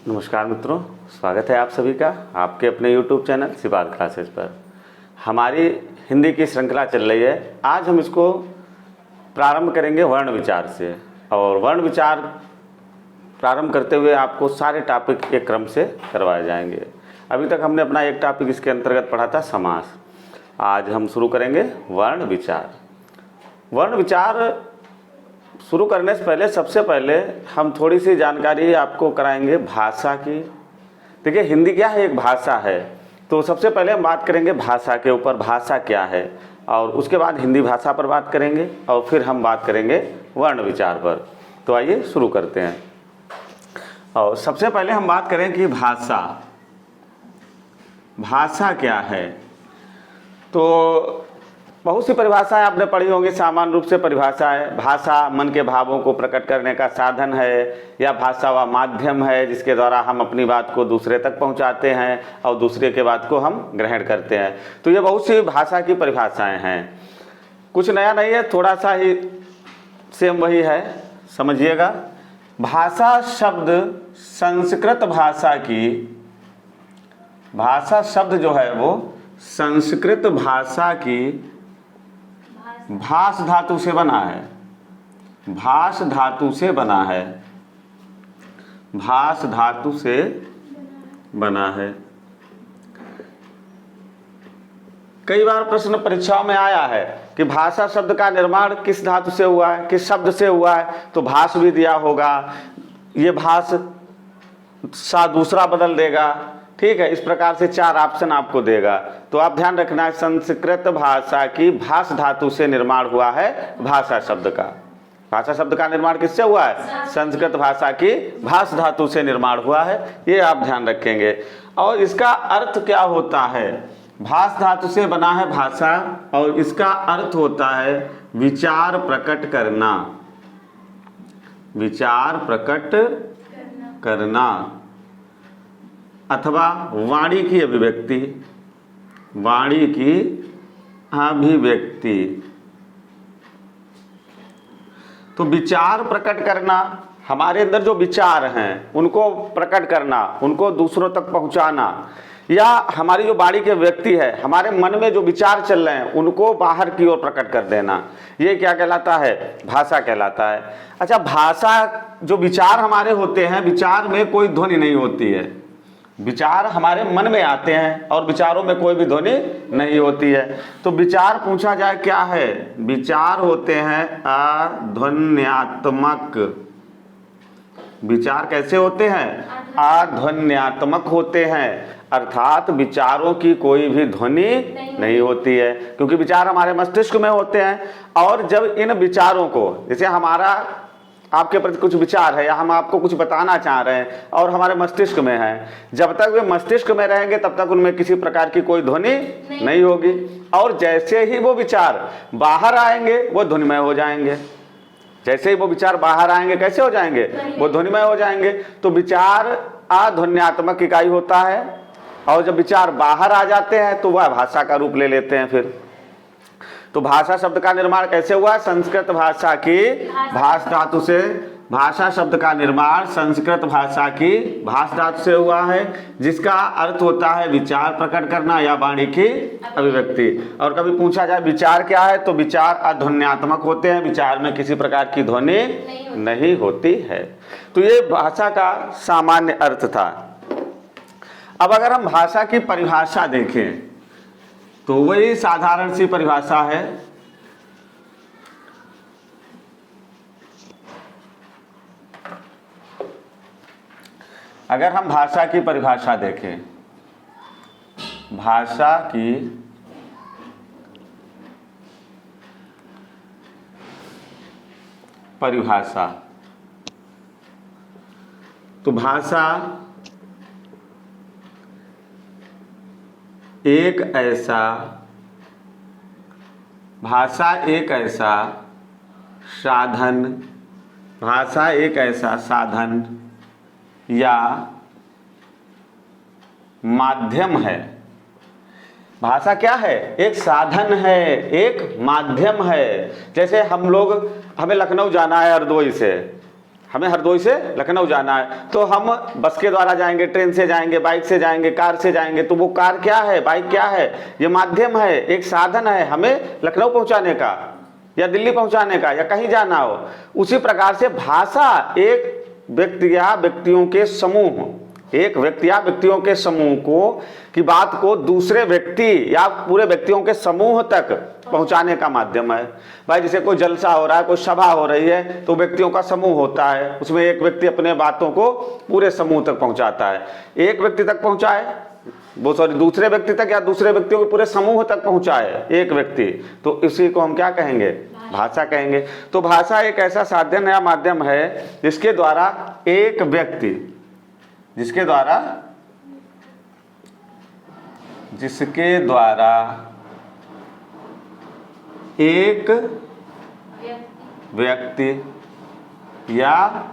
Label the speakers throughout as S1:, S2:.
S1: नमस्कार मित्रों, स्वागत है आप सभी का आपके अपने YouTube चैनल सिवाद क्लासेस पर। हमारी हिंदी की श्रृंखला चल रही है। आज हम इसको प्रारंभ करेंगे वर्ण विचार से, और वर्ण विचार प्रारंभ करते हुए आपको सारे टॉपिक एक क्रम से करवाए जाएंगे। अभी तक हमने अपना एक टॉपिक इसके अंतर्गत पढ़ा था समास। आज हम शुरू करेंगे वर्ण विचार। वर्ण विचार शुरू करने से पहले सबसे पहले हम थोड़ी सी जानकारी आपको कराएंगे भाषा की। देखिए, हिंदी क्या है, एक भाषा है। तो सबसे पहले हम बात करेंगे भाषा के ऊपर, भाषा क्या है, और उसके बाद हिंदी भाषा पर बात करेंगे, और फिर हम बात करेंगे वर्ण विचार पर। तो आइए शुरू करते हैं। और सबसे पहले हम बात करें कि भाषा क्या है। तो बहुत सी परिभाषाएं आपने पढ़ी होंगी। सामान्य रूप से परिभाषा है, भाषा मन के भावों को प्रकट करने का साधन है, या भाषा व माध्यम है जिसके द्वारा हम अपनी बात को दूसरे तक पहुंचाते हैं और दूसरे के बात को हम ग्रहण करते हैं। तो ये बहुत सी भाषा की परिभाषाएं हैं, कुछ नया नहीं है, थोड़ा सा ही सेम वही है, समझिएगा। भाषा शब्द संस्कृत भाषा की, भाषा शब्द जो है वो संस्कृत भाषा की भाष धातु से बना है। भाष धातु से बना है, भाष धातु से बना है। कई बार प्रश्न परीक्षाओं में आया है कि भाषा शब्द का निर्माण किस धातु से हुआ है, किस शब्द से हुआ है। तो भाष भी दिया होगा, ये भाष सा दूसरा बदल देगा, ठीक है। इस प्रकार से 4 ऑप्शन आपको देगा। तो आप ध्यान रखना, संस्कृत भाषा की भाष धातु से निर्माण हुआ है भाषा शब्द का। भाषा शब्द का निर्माण किससे हुआ है? संस्कृत भाषा की भाष धातु से निर्माण हुआ है, ये आप ध्यान रखेंगे। और इसका अर्थ क्या होता है? भाष धातु से बना है भाषा, और इसका अर्थ होता है विचार प्रकट करना, विचार प्रकट करना, अथवा वाणी की अभिव्यक्ति, वाणी की अभिव्यक्ति। तो विचार प्रकट करना, हमारे अंदर जो विचार हैं उनको प्रकट करना, उनको दूसरों तक पहुंचाना, या हमारी जो वाणी की अभिव्यक्ति है, हमारे मन में जो विचार चल रहे हैं उनको बाहर की ओर प्रकट कर देना, ये क्या कहलाता है? भाषा कहलाता है। अच्छा, भाषा जो विचार हमारे होते हैं, विचार में कोई ध्वनि नहीं होती है। विचार हमारे मन में आते हैं और विचारों में कोई भी ध्वनि नहीं होती है। तो विचार पूछा जाए क्या है? विचार होते हैं अध्वन्यात्मक। विचार कैसे होते हैं? अध्वन्यात्मक होते हैं, अर्थात विचारों की कोई भी ध्वनि नहीं होती है, क्योंकि विचार हमारे मस्तिष्क में होते हैं। और जब इन विचारों को, जैसे हमारा आपके प्रति कुछ विचार है या हम आपको कुछ बताना चाह रहे हैं और हमारे मस्तिष्क में है, जब तक वे मस्तिष्क में रहेंगे तब तक उनमें किसी प्रकार की कोई ध्वनि नहीं होगी। और जैसे ही वो विचार बाहर आएंगे वो ध्वनिमय हो जाएंगे। जैसे ही वो विचार बाहर आएंगे कैसे हो जाएंगे? वो ध्वनिमय हो जाएंगे। तो विचार अध्वन्यात्मक इकाई होता है, और जब विचार बाहर आ जाते हैं तो वह भाषा का रूप ले लेते हैं फिर। तो भाषा शब्द का निर्माण कैसे हुआ? संस्कृत भाषा की भाष धातु से। भाषा शब्द का निर्माण संस्कृत भाषा की भाष धातु से हुआ है, जिसका अर्थ होता है विचार प्रकट करना या वाणी की अभिव्यक्ति। और कभी पूछा जाए विचार क्या है, तो विचार अध्वन्यात्मक होते हैं, विचार में किसी प्रकार की ध्वनि नहीं होती है। तो ये भाषा का सामान्य अर्थ था। अब अगर हम भाषा की परिभाषा देखें तो वही साधारण सी परिभाषा है। अगर हम भाषा की परिभाषा देखें, भाषा की परिभाषा, तो भाषा एक ऐसा साधन, भाषा एक ऐसा साधन या माध्यम है। भाषा क्या है? एक साधन है, एक माध्यम है। जैसे हमें लखनऊ जाना है हरदोई से, हमें हरदोई से लखनऊ जाना है, तो हम बस के द्वारा जाएंगे, ट्रेन से जाएंगे, बाइक से जाएंगे, कार से जाएंगे। तो वो कार क्या है, बाइक क्या है, ये माध्यम है, एक साधन है हमें लखनऊ पहुंचाने का या दिल्ली पहुंचाने का या कहीं जाना हो। उसी प्रकार से भाषा एक व्यक्ति या व्यक्तियों के समूह, एक व्यक्ति या व्यक्तियों के समूह को की बात को दूसरे व्यक्ति या पूरे व्यक्तियों के समूह तक पहुंचाने का माध्यम है। भाई जैसे कोई जलसा हो रहा है, कोई सभा हो रही है, तो व्यक्तियों का समूह होता है, उसमें एक व्यक्ति अपने बातों को पूरे समूह तक पहुंचाता है। एक व्यक्ति तक पहुंचाए, वो दूसरे व्यक्ति तक या दूसरे व्यक्तियों के पूरे समूह तक पहुंचाए एक व्यक्ति, तो इसी को हम क्या कहेंगे, भाषा कहेंगे। तो भाषा एक ऐसा साधन या माध्यम है जिसके द्वारा एक व्यक्ति, जिसके द्वारा एक व्यक्ति या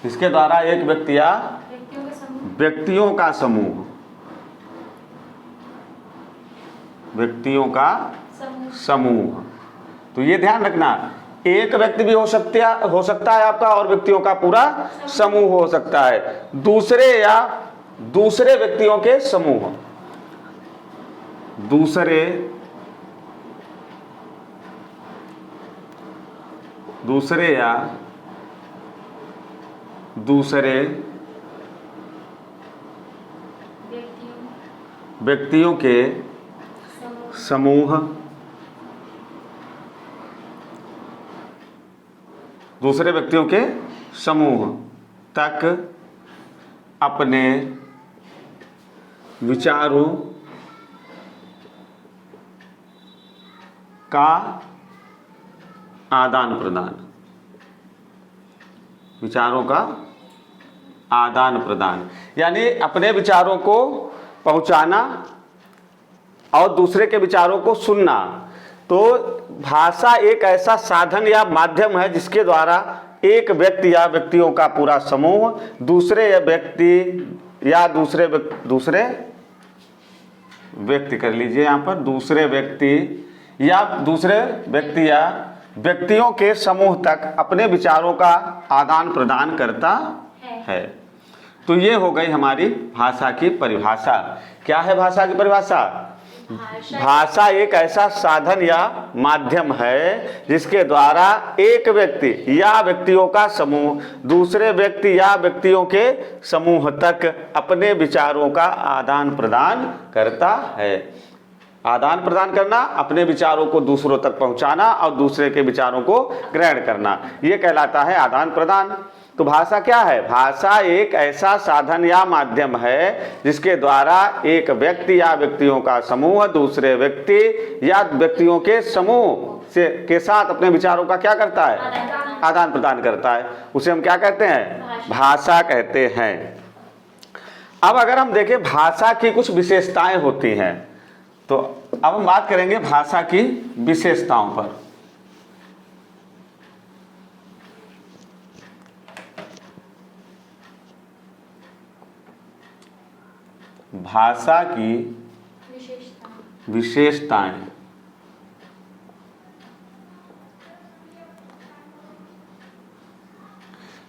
S1: जिसके द्वारा एक व्यक्ति या व्यक्तियों का समूह, व्यक्तियों का समूह। तो ये ध्यान रखना, एक व्यक्ति भी हो सकता है आपका, और व्यक्तियों का पूरा समूह हो सकता है। दूसरे या दूसरे व्यक्तियों के समूह, दूसरे या दूसरे व्यक्तियों के समूह, दूसरे व्यक्तियों के समूह तक अपने विचारों का आदान प्रदान, विचारों का आदान प्रदान, यानी अपने विचारों को पहुंचाना और दूसरे के विचारों को सुनना। तो भाषा एक ऐसा साधन या माध्यम है जिसके द्वारा एक व्यक्ति या व्यक्तियों का पूरा समूह दूसरे व्यक्ति या दूसरे व्यक्ति कर लीजिए यहाँ पर, दूसरे व्यक्ति या व्यक्तियों के समूह तक अपने विचारों का आदान प्रदान करता है। तो ये हो गई हमारी भाषा की परिभाषा। क्या है भाषा की परिभाषा? भाषा एक ऐसा साधन या माध्यम है जिसके द्वारा एक व्यक्ति या व्यक्तियों का समूह दूसरे व्यक्ति या व्यक्तियों के समूह तक अपने विचारों का आदान प्रदान करता है। आदान प्रदान करना, अपने विचारों को दूसरों तक पहुंचाना और दूसरे के विचारों को ग्रहण करना, ये कहलाता है आदान प्रदान। तो भाषा क्या है? भाषा एक ऐसा साधन या माध्यम है जिसके द्वारा एक व्यक्ति या व्यक्तियों का समूह दूसरे व्यक्ति या व्यक्तियों के समूह के साथ अपने विचारों का क्या करता है? आदान प्रदान करता है। उसे हम क्या कहते हैं? भाषा कहते हैं। अब अगर हम देखें भाषा की कुछ विशेषताएं होती हैं, तो अब हम बात करेंगे भाषा की विशेषताओं पर। भाषा की विशेषताएं।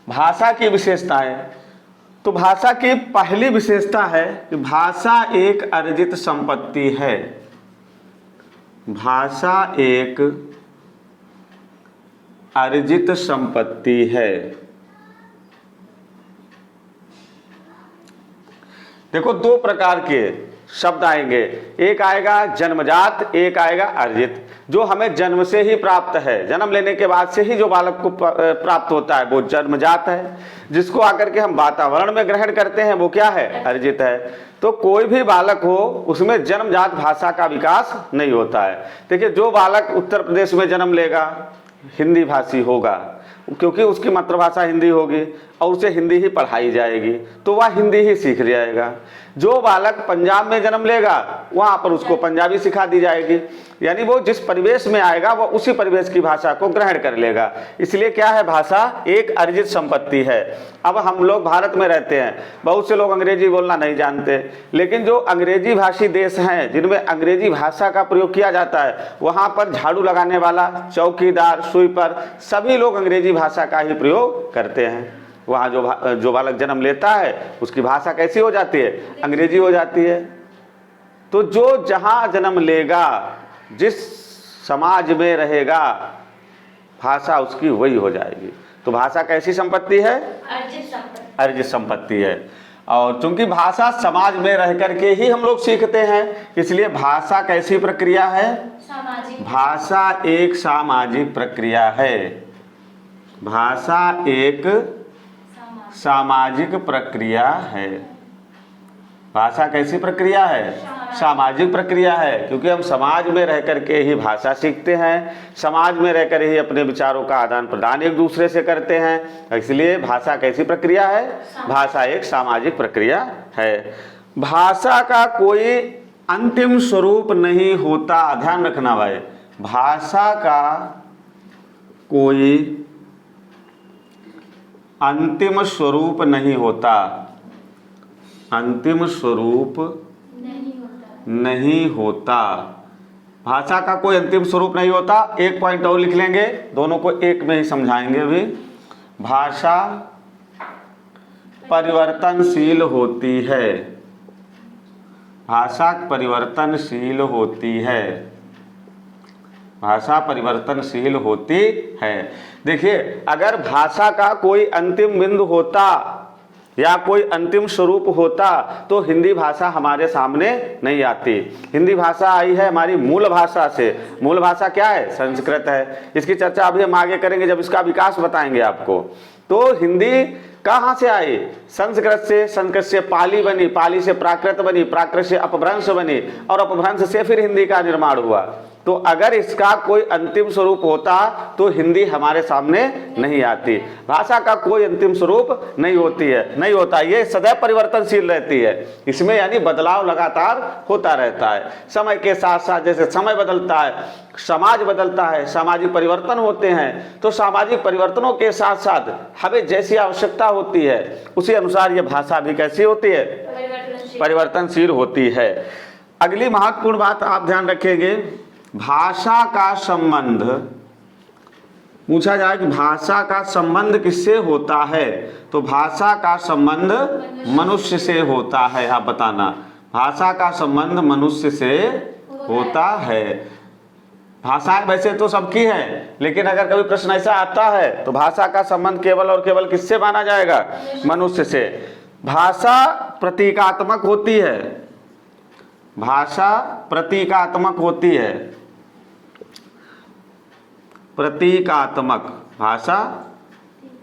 S1: भाषा की विशेषताएं, तो भाषा की पहली विशेषता है कि भाषा एक अर्जित संपत्ति है। भाषा एक अर्जित संपत्ति है। देखो, दो प्रकार के शब्द आएंगे, एक आएगा जन्मजात, एक आएगा अर्जित। जो हमें जन्म से ही प्राप्त है, जन्म लेने के बाद से ही जो बालक को प्राप्त होता है वो जन्मजात है। जिसको आकर के हम वातावरण में ग्रहण करते हैं वो क्या है? अर्जित है। तो कोई भी बालक हो उसमें जन्मजात भाषा का विकास नहीं होता है। देखिए, जो बालक उत्तर प्रदेश में जन्म लेगा हिंदी भाषी होगा, क्योंकि उसकी मातृभाषा हिंदी होगी और उसे हिंदी ही पढ़ाई जाएगी, तो वह हिंदी ही सीख जाएगा। जो बालक पंजाब में जन्म लेगा वहां पर उसको पंजाबी सिखा दी जाएगी, यानी वो जिस परिवेश में आएगा वो उसी परिवेश की भाषा को ग्रहण कर लेगा। इसलिए क्या है, भाषा एक अर्जित संपत्ति है। अब हम लोग भारत में रहते हैं, बहुत से लोग अंग्रेजी बोलना नहीं जानते, लेकिन जो अंग्रेजी भाषी देश हैं जिनमें अंग्रेजी भाषा का प्रयोग किया जाता है, वहां पर झाड़ू लगाने वाला, चौकीदार, स्वीपर, सभी लोग अंग्रेजी भाषा का ही प्रयोग करते हैं। वहाँ जो बालक जन्म लेता है उसकी भाषा कैसी हो जाती है, अंग्रेजी हो जाती है। तो जो जहाँ जन्म लेगा, जिस समाज में रहेगा, भाषा उसकी वही हो जाएगी। तो भाषा कैसी संपत्ति है, अर्जित संपत्ति है। और चूंकि भाषा समाज में रह करके ही हम लोग सीखते हैं, इसलिए भाषा कैसी प्रक्रिया है, भाषा एक सामाजिक प्रक्रिया है। भाषा एक सामाजिक प्रक्रिया है। भाषा कैसी प्रक्रिया है, सामाजिक प्रक्रिया है, क्योंकि हम समाज में रह करके ही भाषा सीखते हैं, समाज में रहकर ही अपने विचारों का आदान प्रदान एक दूसरे से करते हैं। इसलिए भाषा कैसी प्रक्रिया है, भाषा एक सामाजिक प्रक्रिया है। भाषा का कोई अंतिम स्वरूप नहीं होता, ध्यान रखना भाई, भाषा का कोई अंतिम स्वरूप नहीं होता, अंतिम स्वरूप नहीं होता। भाषा का कोई अंतिम स्वरूप नहीं होता। एक पॉइंट और लिख लेंगे, दोनों को एक में ही समझाएंगे अभी। भाषा परिवर्तनशील होती है, भाषा परिवर्तनशील होती है, भाषा परिवर्तनशील होती है। देखिए, अगर भाषा का कोई अंतिम बिंदु होता या कोई अंतिम स्वरूप होता तो हिंदी भाषा हमारे सामने नहीं आती। हिंदी भाषा आई है हमारी मूल भाषा से। मूल भाषा क्या है, संस्कृत है। इसकी चर्चा अभी हम आगे करेंगे जब इसका विकास बताएंगे आपको। तो हिंदी कहाँ से आई, संस्कृत से, संस्कृत से पाली बनी, पाली से प्राकृत बनी, प्राकृत से अपभ्रंश बनी और अपभ्रंश से फिर हिंदी का निर्माण हुआ। तो अगर इसका कोई अंतिम स्वरूप होता तो हिंदी हमारे सामने नहीं आती। भाषा का कोई अंतिम स्वरूप नहीं होती है, नहीं होता, ये सदैव परिवर्तनशील रहती है। इसमें यानी बदलाव लगातार होता रहता है। समय के साथ साथ जैसे समय बदलता है, समाज बदलता है, सामाजिक परिवर्तन होते हैं, तो सामाजिक परिवर्तनों के साथ साथ हमें जैसी आवश्यकता होती है उसी अनुसार ये भाषा भी कैसी होती है, परिवर्तनशील होती है। अगली महत्वपूर्ण बात आप ध्यान रखेंगे, भाषा का संबंध, पूछा जाए कि भाषा का संबंध किससे होता है, तो भाषा का संबंध मनुष्य से होता है। आप बताना, भाषा का संबंध मनुष्य से होता है। भाषाएं वैसे तो सबकी है, लेकिन अगर कभी प्रश्न ऐसा आता है तो भाषा का संबंध केवल और केवल किससे माना जाएगा, मनुष्य से। भाषा प्रतीकात्मक होती है, भाषा प्रतीकात्मक होती है, प्रतीकात्मक, भाषा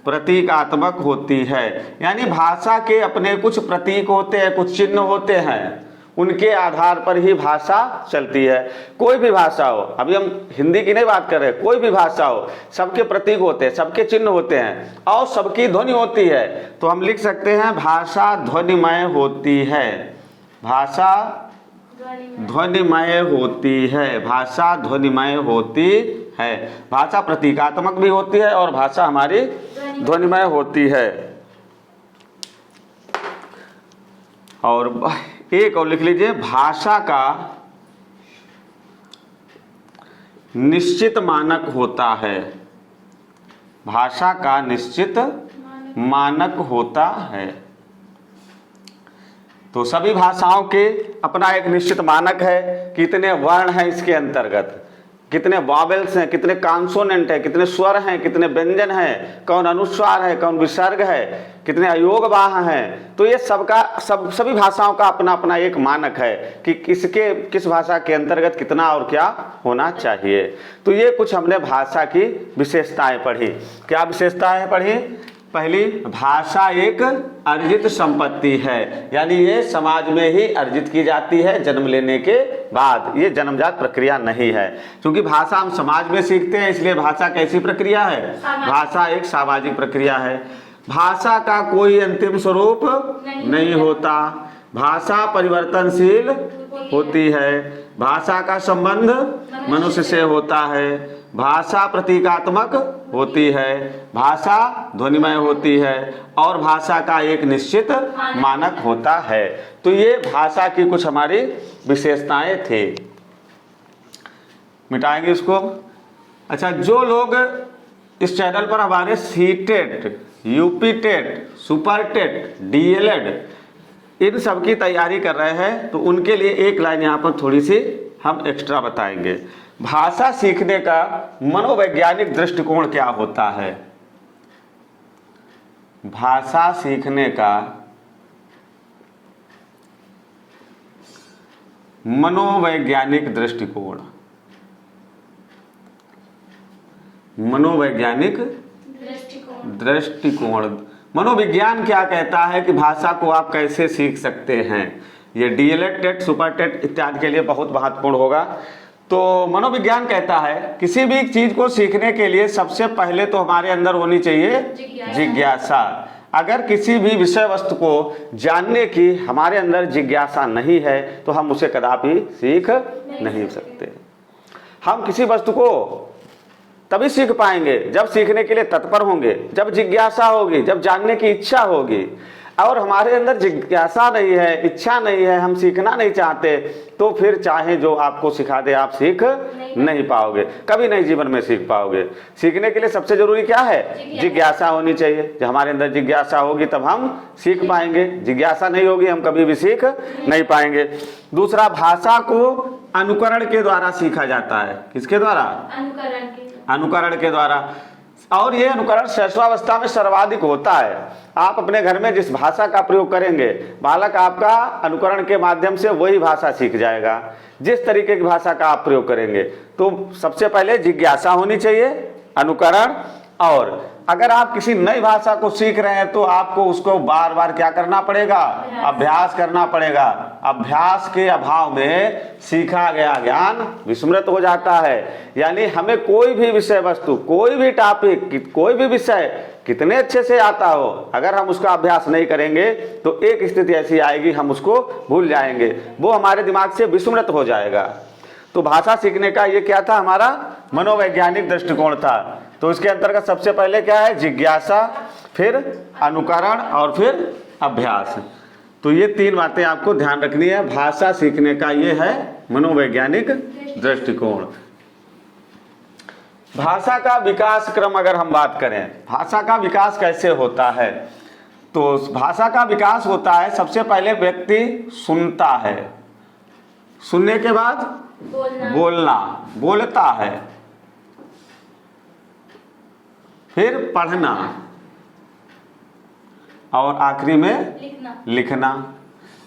S1: प्रतीकात्मक होती है। यानी भाषा के अपने कुछ प्रतीक होते हैं, कुछ चिन्ह होते हैं, उनके आधार पर ही भाषा चलती है। कोई भी भाषा हो, अभी हम हिंदी की नहीं बात कर रहे, कोई भी भाषा हो, सबके प्रतीक होते हैं, सबके चिन्ह होते हैं और सबकी ध्वनि होती है। तो हम लिख सकते हैं भाषा ध्वनिमय होती है, भाषा ध्वनिमय होती है, भाषा ध्वनिमय होती है। भाषा प्रतीकात्मक भी होती है और भाषा हमारी ध्वनिमय होती है। और एक और लिख लीजिए, भाषा का निश्चित मानक होता है, भाषा का निश्चित मानक होता है। तो सभी भाषाओं के अपना एक निश्चित मानक है, कितने वर्ण हैं इसके अंतर्गत, कितने वावेल्स हैं, कितने कॉन्सोनेंट हैं, कितने स्वर हैं, कितने व्यंजन हैं, कौन अनुस्वार है, कौन विसर्ग है, कितने अयोगवाह हैं। तो ये सभी भाषाओं का अपना अपना एक मानक है कि किस भाषा के अंतर्गत कितना और क्या होना चाहिए। तो ये कुछ हमने भाषा की विशेषताएं पढ़ी। क्या विशेषताएं पढ़ी? पहली, भाषा एक अर्जित संपत्ति है, यानी ये समाज में ही अर्जित की जाती है जन्म लेने के बाद, ये जन्मजात प्रक्रिया नहीं है। क्योंकि भाषा हम समाज में सीखते हैं, इसलिए भाषा कैसी प्रक्रिया है, भाषा एक सामाजिक प्रक्रिया है। भाषा का कोई अंतिम स्वरूप नहीं होता, भाषा परिवर्तनशील होती है, भाषा का संबंध मनुष्य से होता है, भाषा प्रतीकात्मक होती है, भाषा ध्वनिमय होती है और भाषा का एक निश्चित मानक होता है। तो ये भाषा की कुछ हमारी विशेषताएं थे। मिटाएंगे इसको। अच्छा, जो लोग इस चैनल पर हमारे CTET, UP TET, super TET, DElEd इन सब की तैयारी कर रहे हैं तो उनके लिए एक लाइन यहाँ पर थोड़ी सी हम एक्स्ट्रा बताएंगे। भाषा सीखने का मनोवैज्ञानिक दृष्टिकोण क्या होता है? भाषा सीखने का मनोवैज्ञानिक दृष्टिकोण, मनोवैज्ञानिक दृष्टिकोण। मनोविज्ञान क्या कहता है कि भाषा को आप कैसे सीख सकते हैं? ये डीएलएड टेट, सुपर टेट इत्यादि के लिए बहुत महत्वपूर्ण होगा। तो मनोविज्ञान कहता है किसी भी चीज को सीखने के लिए सबसे पहले तो हमारे अंदर होनी चाहिए जिज्ञासा। अगर किसी भी विषय वस्तु को जानने की हमारे अंदर जिज्ञासा नहीं है तो हम उसे कदापि सीख नहीं सकते। हम किसी वस्तु को तभी सीख पाएंगे जब सीखने के लिए तत्पर होंगे, जब जिज्ञासा होगी, जब जानने की इच्छा होगी। और हमारे अंदर जिज्ञासा नहीं है, इच्छा नहीं है, हम सीखना नहीं चाहते, तो फिर चाहे जो आपको सिखा दे आप सीख नहीं पाओगे, कभी नहीं जीवन में सीख पाओगे। सीखने के लिए सबसे जरूरी क्या है? जिज्ञासा होनी चाहिए। जब हमारे अंदर जिज्ञासा होगी तब हम सीख पाएंगे, जिज्ञासा नहीं होगी हम कभी भी सीख नहीं पाएंगे। दूसरा, भाषा को अनुकरण के द्वारा सीखा जाता है। किसके द्वारा? अनुकरण के द्वारा। और ये अनुकरण शैशवावस्था में सर्वाधिक होता है। आप अपने घर में जिस भाषा का प्रयोग करेंगे, बालक आपका अनुकरण के माध्यम से वही भाषा सीख जाएगा। जिस तरीके की भाषा का आप प्रयोग करेंगे, तो सबसे पहले जिज्ञासा होनी चाहिए, अनुकरण। और अगर आप किसी नई भाषा को सीख रहे हैं तो आपको उसको बार बार क्या करना पड़ेगा? अभ्यास करना पड़ेगा। अभ्यास के अभाव में सीखा गया ज्ञान विस्मृत हो जाता है। यानी हमें कोई भी विषय वस्तु, कोई भी टॉपिक, कोई भी विषय कितने अच्छे से आता हो, अगर हम उसका अभ्यास नहीं करेंगे तो एक स्थिति ऐसी आएगी हम उसको भूल जाएंगे, वो हमारे दिमाग से विस्मृत हो जाएगा। तो भाषा सीखने का ये क्या था? हमारा मनोवैज्ञानिक दृष्टिकोण था। तो इसके अंतर्गत सबसे पहले क्या है? जिज्ञासा, फिर अनुकरण और फिर अभ्यास। तो ये तीन बातें आपको ध्यान रखनी है। भाषा सीखने का ये है मनोवैज्ञानिक दृष्टिकोण। भाषा का विकास क्रम अगर हम बात करें, भाषा का विकास कैसे होता है? तो भाषा का विकास होता है, सबसे पहले व्यक्ति सुनता है, सुनने के बाद बोलता है, फिर पढ़ना और आखिरी में लिखना।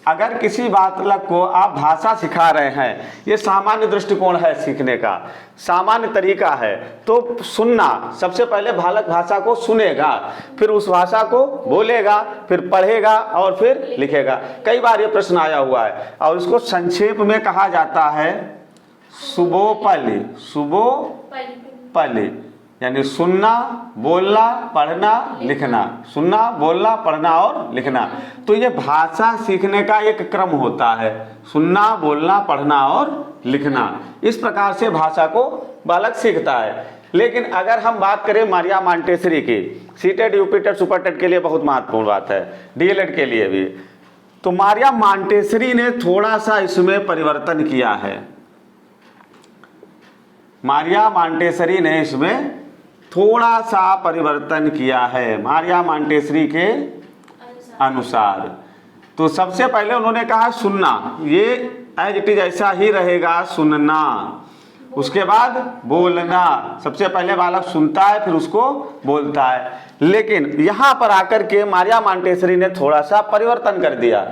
S1: अगर किसी बालक को आप भाषा सिखा रहे हैं, ये सामान्य दृष्टिकोण है सीखने का, सामान्य तरीका है। तो सुनना, सबसे पहले बालक भाषा को सुनेगा, फिर उस भाषा को बोलेगा, फिर पढ़ेगा और फिर लिखेगा। कई बार ये प्रश्न आया हुआ है और इसको संक्षेप में कहा जाता है सुबोपली। सुबोपली यानी सुनना, बोलना, पढ़ना, लिखना। सुनना, बोलना, पढ़ना और लिखना। तो ये भाषा सीखने का एक क्रम होता है, सुनना, बोलना, पढ़ना और लिखना। इस प्रकार से भाषा को बालक सीखता है। लेकिन अगर हम बात करें मारिया मॉन्टेसरी की, सीटेट, यूपीटेट, सुपरटेट के लिए बहुत महत्वपूर्ण बात है, डीएलएड के लिए भी, तो मारिया मॉन्टेसरी ने थोड़ा सा इसमें परिवर्तन किया है। मारिया मॉन्टेसरी ने इसमें थोड़ा सा परिवर्तन किया है मारिया मॉन्टेसरी के अनुसार। तो सबसे पहले उन्होंने कहा सुनना, ये एज इट इज ऐसा ही रहेगा, सुनना। उसके बाद बोलना, सबसे पहले बालक सुनता है फिर उसको बोलता है। लेकिन यहां पर आकर के मारिया मॉन्टेसरी ने थोड़ा सा परिवर्तन कर दिया।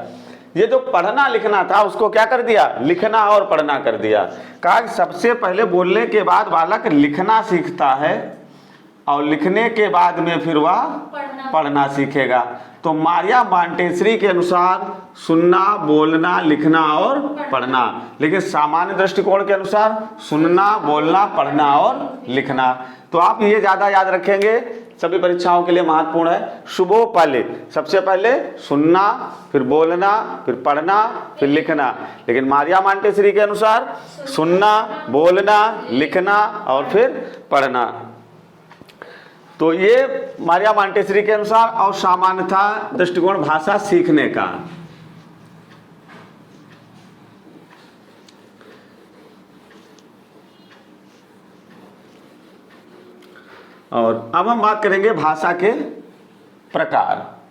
S1: ये जो पढ़ना लिखना था उसको क्या कर दिया? लिखना और पढ़ना कर दिया। कहा सबसे पहले बोलने के बाद बालक लिखना सीखता है और लिखने के बाद में फिर वह पढ़ना सीखेगा। तो मारिया मॉन्टेसरी के अनुसार सुनना, बोलना, लिखना और पढ़ना। लेकिन सामान्य दृष्टिकोण के अनुसार सुनना, बोलना, पढ़ना और लिखना। तो आप ये ज्यादा याद रखेंगे, सभी परीक्षाओं के लिए महत्वपूर्ण है। शुभो पहले, सबसे पहले सुनना, फिर बोलना, फिर पढ़ना, फिर लिखना। लेकिन मारिया मांटेसरी के अनुसार सुनना, बोलना, लिखना और फिर पढ़ना। तो ये मारिया मांटेसरी के अनुसार। और सामान्यतः दृष्टिकोण भाषा सीखने का। और अब हम बात करेंगे भाषा के प्रकार।